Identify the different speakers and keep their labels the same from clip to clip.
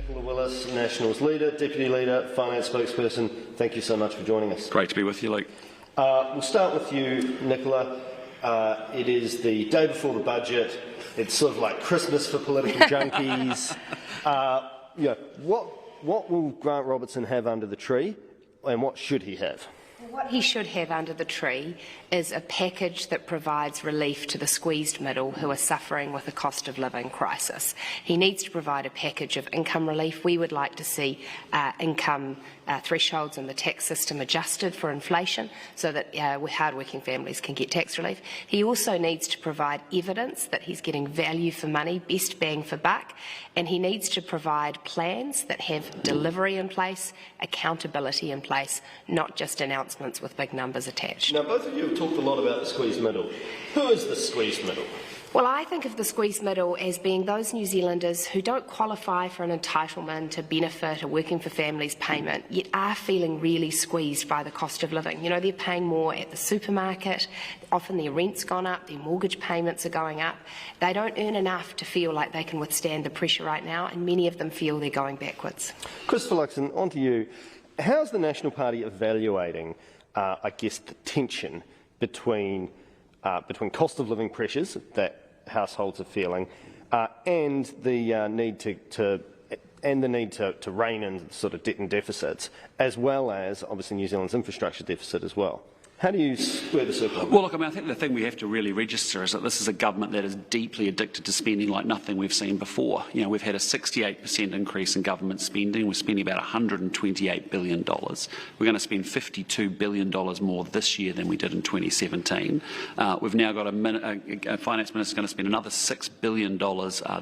Speaker 1: Nicola Willis, Nationals Leader, Deputy Leader, Finance Spokesperson, thank you so much for joining us.
Speaker 2: Great to be with you, Luke.
Speaker 1: We'll start with you, Nicola. It is the day before the budget. It's sort of like Christmas for political junkies. What will Grant Robertson have under the tree, and what should he have?
Speaker 3: What he should have under the tree is a package that provides relief to the squeezed middle who are suffering with a cost of living crisis. He needs to provide a package of income relief. We would like to see income thresholds in the tax system adjusted for inflation so that hard-working families can get tax relief. He also needs to provide evidence that he's getting value for money, best bang for buck, and he needs to provide plans that have delivery in place, accountability in place, not just announcements with big numbers attached.
Speaker 1: Now, both of you have talked a lot about the squeezed middle. Who is the squeezed middle?
Speaker 3: Well, I think of the squeezed middle as being those New Zealanders who don't qualify for an entitlement, a benefit, a working for families payment, yet are feeling really squeezed by the cost of living. You know, they're paying more at the supermarket, often their rent's gone up, their mortgage payments are going up. They don't earn enough to feel like they can withstand the pressure right now, and many of them feel they're going backwards.
Speaker 1: Christopher Luxon, on to you. How's the National Party evaluating, the tension between cost of living pressures that households are feeling and the need to rein in sort of debt and deficits, as well as obviously New Zealand's infrastructure deficit as well? How do you square the circle?
Speaker 2: Well, look, I think the thing we have to really register is that this is a government that is deeply addicted to spending like nothing we've seen before. You know, we've had a 68% increase in government spending. We're spending about $128 billion. We're going to spend $52 billion more this year than we did in 2017. We've now got a finance minister going to spend another $6 billion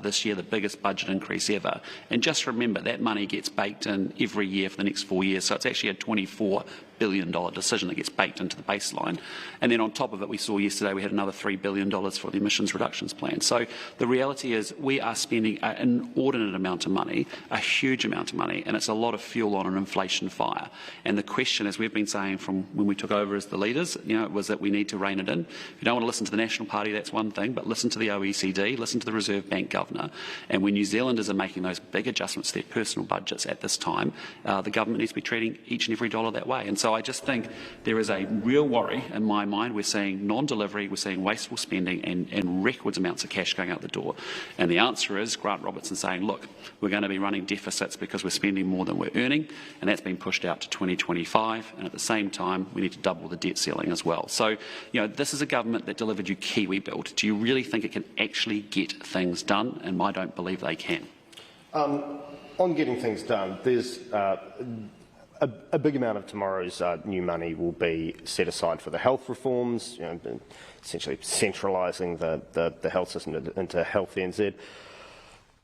Speaker 2: this year, the biggest budget increase ever. And just remember, that money gets baked in every year for the next 4 years, so it's actually a $24 billion decision that gets baked into the baseline. And then on top of it, we saw yesterday we had another $3 billion for the emissions reductions plan. So the reality is we are spending an inordinate amount of money, a huge amount of money, and it's a lot of fuel on an inflation fire. And the question, as we've been saying from when we took over as the leaders, was that we need to rein it in. If you don't want to listen to the National Party, that's one thing, but listen to the OECD, listen to the Reserve Bank Governor. And when New Zealanders are making those big adjustments to their personal budgets at this time, the government needs to be treating each and every dollar that way. And so I just think there is a real worry in my mind. We're seeing non-delivery, we're seeing wasteful spending and record amounts of cash going out the door. And the answer is Grant Robertson saying, look, we're going to be running deficits because we're spending more than we're earning, and that's been pushed out to 2025. And at the same time, we need to double the debt ceiling as well. So, this is a government that delivered you Kiwi Build. Do you really think it can actually get things done? And I don't believe they can.
Speaker 1: On getting things done, there's a big amount of tomorrow's new money will be set aside for the health reforms, essentially centralising the health system into Health NZ.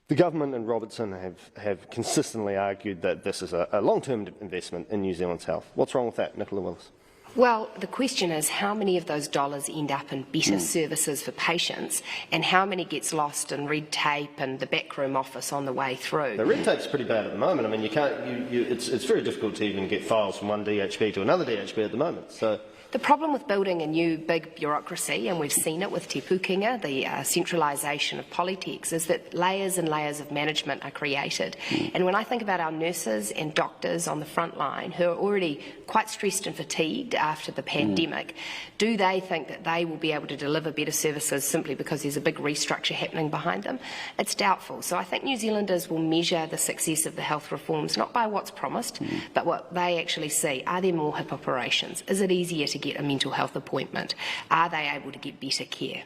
Speaker 1: The government and Robertson have consistently argued that this is a long-term investment in New Zealand's health. What's wrong with that, Nicola Willis?
Speaker 3: Well, the question is how many of those dollars end up in better services for patients and how many gets lost in red tape and the backroom office on the way through.
Speaker 1: The red tape's pretty bad at the moment. I mean, it's very difficult to even get files from one DHB to another DHB at the moment. So.
Speaker 3: The problem with building a new big bureaucracy, and we've seen it with Te Pukenga, the centralisation of polytechs, is that layers and layers of management are created. And when I think about our nurses and doctors on the front line who are already quite stressed and fatigued after the pandemic, do they think that they will be able to deliver better services simply because there's a big restructure happening behind them? It's doubtful. So I think New Zealanders will measure the success of the health reforms not by what's promised, but what they actually see. Are there more hip operations? Is it easier to get a mental health appointment? Are they able to get better care?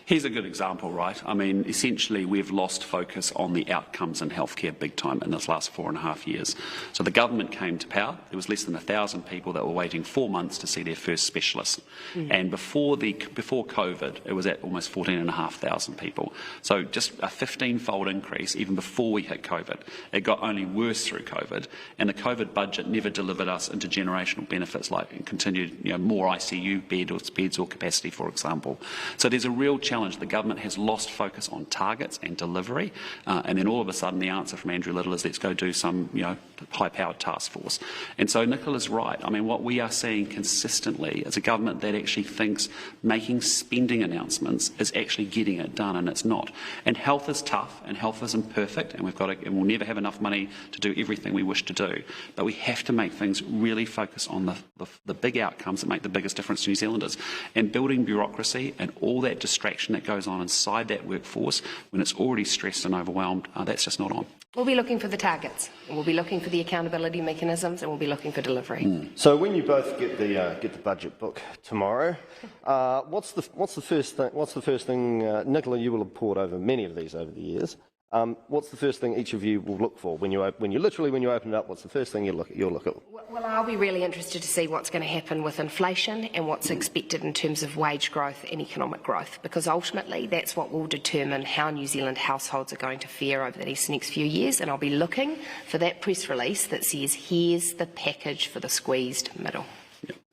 Speaker 2: Here's a good example, right? I mean, essentially, we've lost focus on the outcomes in healthcare big time in this last 4.5 years. So the government came to power. There was less than 1,000 people that were waiting 4 months to see their first specialist. And before COVID, it was at almost 14,500 people. So just a 15-fold increase even before we hit COVID. It got only worse through COVID, and the COVID budget never delivered us intergenerational benefits like continued, more ICU beds or capacity, for example. So there's a real challenge. The government has lost focus on targets and delivery, and then all of a sudden the answer from Andrew Little is let's go do some, high-powered task force. And so Nicola's right. I mean, what we are seeing consistently is a government that actually thinks making spending announcements is actually getting it done, and it's not. And health is tough, and health is imperfect, and and we'll never have enough money to do everything we wish to do. But we have to make things really focus on the big outcomes that make the biggest difference to New Zealanders. And building bureaucracy and all that distraction that goes on inside that workforce when it's already stressed and overwhelmed, that's just not on.
Speaker 3: We'll be looking for the targets, and we'll be looking for the accountability mechanisms, and we'll be looking for delivery.
Speaker 1: So when you both get the budget book tomorrow, what's the first thing? Nicola, you will have poured over many of these over the years. What's the first thing each of you will look for when you open it up? What's the first thing you'll look at?
Speaker 3: Well, I'll be really interested to see what's going to happen with inflation and what's expected in terms of wage growth and economic growth, because ultimately that's what will determine how New Zealand households are going to fare over the next few years. And I'll be looking for that press release that says, here's the package for the squeezed middle.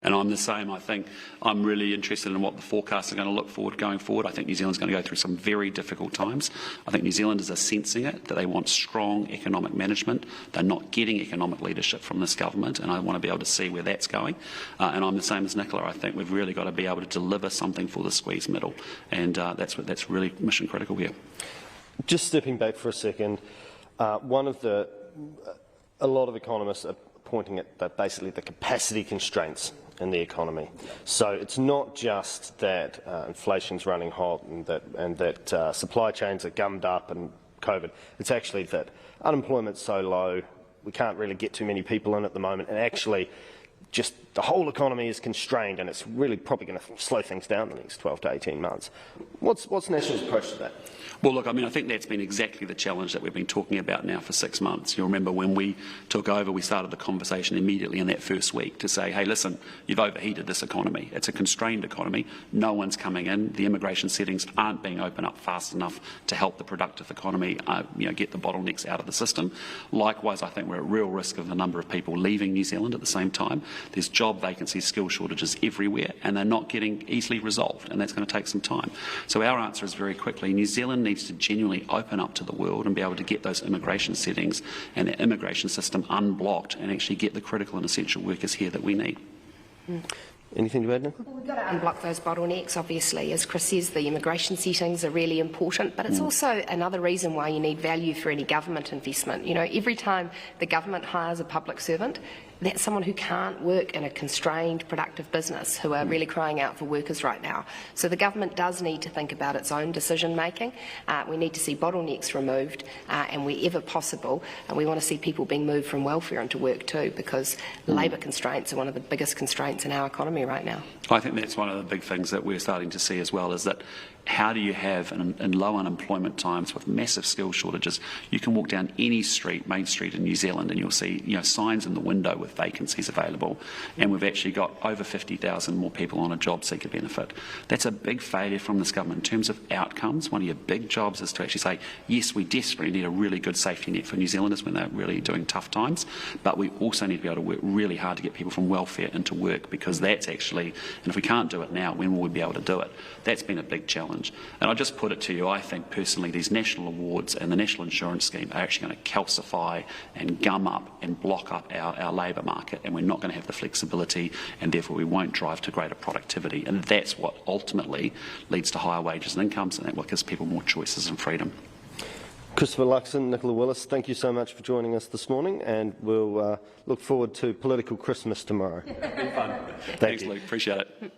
Speaker 2: And I'm the same. I think I'm really interested in what the forecasts are going to look forward going forward. I think New Zealand's going to go through some very difficult times. I think New Zealanders are sensing it, that they want strong economic management. They're not getting economic leadership from this government, and I want to be able to see where that's going. And I'm the same as Nicola. I think we've really got to be able to deliver something for the squeezed middle, and that's really mission critical here.
Speaker 1: Just stepping back for a second, a lot of economists are pointing at basically the capacity constraints in the economy. So it's not just that inflation's running hot and that supply chains are gummed up and COVID. It's actually that unemployment's so low, we can't really get too many people in at the moment, and actually just the whole economy is constrained, and it's really probably going to slow things down in the next 12 to 18 months. What's National's approach to that?
Speaker 2: Well, look, I mean, I think that's been exactly the challenge that we've been talking about now for 6 months. You'll remember when we took over, we started the conversation immediately in that first week to say, hey, listen, you've overheated this economy. It's a constrained economy. No one's coming in. The immigration settings aren't being opened up fast enough to help the productive economy, get the bottlenecks out of the system. Likewise, I think we're at real risk of the number of people leaving New Zealand at the same time. There's job vacancies, skill shortages everywhere, and they're not getting easily resolved, and that's going to take some time. So our answer is very quickly, New Zealand needs to genuinely open up to the world and be able to get those immigration settings and the immigration system unblocked and actually get the critical and essential workers here that we need.
Speaker 1: Anything to add, Nicola?
Speaker 3: Well, we've got to unblock those bottlenecks, obviously. As Chris says, the immigration settings are really important, but it's also another reason why you need value for any government investment. Every time the government hires a public servant, that's someone who can't work in a constrained, productive business, who are really crying out for workers right now. So the government does need to think about its own decision-making. We need to see bottlenecks removed, and wherever possible, we want to see people being moved from welfare into work too, because labour constraints are one of the biggest constraints in our economy right now.
Speaker 2: I think that's one of the big things that we're starting to see as well, is that how do you have, in low unemployment times with massive skill shortages, you can walk down any street, main street in New Zealand, and you'll see signs in the window with vacancies available, and we've actually got over 50,000 more people on a job seeker benefit. That's a big failure from this government in terms of outcomes. One of your big jobs is to actually say, yes, we desperately need a really good safety net for New Zealanders when they're really doing tough times, but we also need to be able to work really hard to get people from welfare into work, because that's actually, and if we can't do it now, when will we be able to do it? That's been a big challenge. And I'll just put it to you, I think personally these national awards and the national insurance scheme are actually going to calcify and gum up and block up our labour market, and we're not going to have the flexibility, and therefore we won't drive to greater productivity. And that's what ultimately leads to higher wages and incomes, and that what gives people more choices and freedom.
Speaker 1: Christopher Luxon, Nicola Willis, thank you so much for joining us this morning, and we'll look forward to political Christmas tomorrow.
Speaker 2: Been fun.
Speaker 1: Thanks,
Speaker 2: Luke. Appreciate it.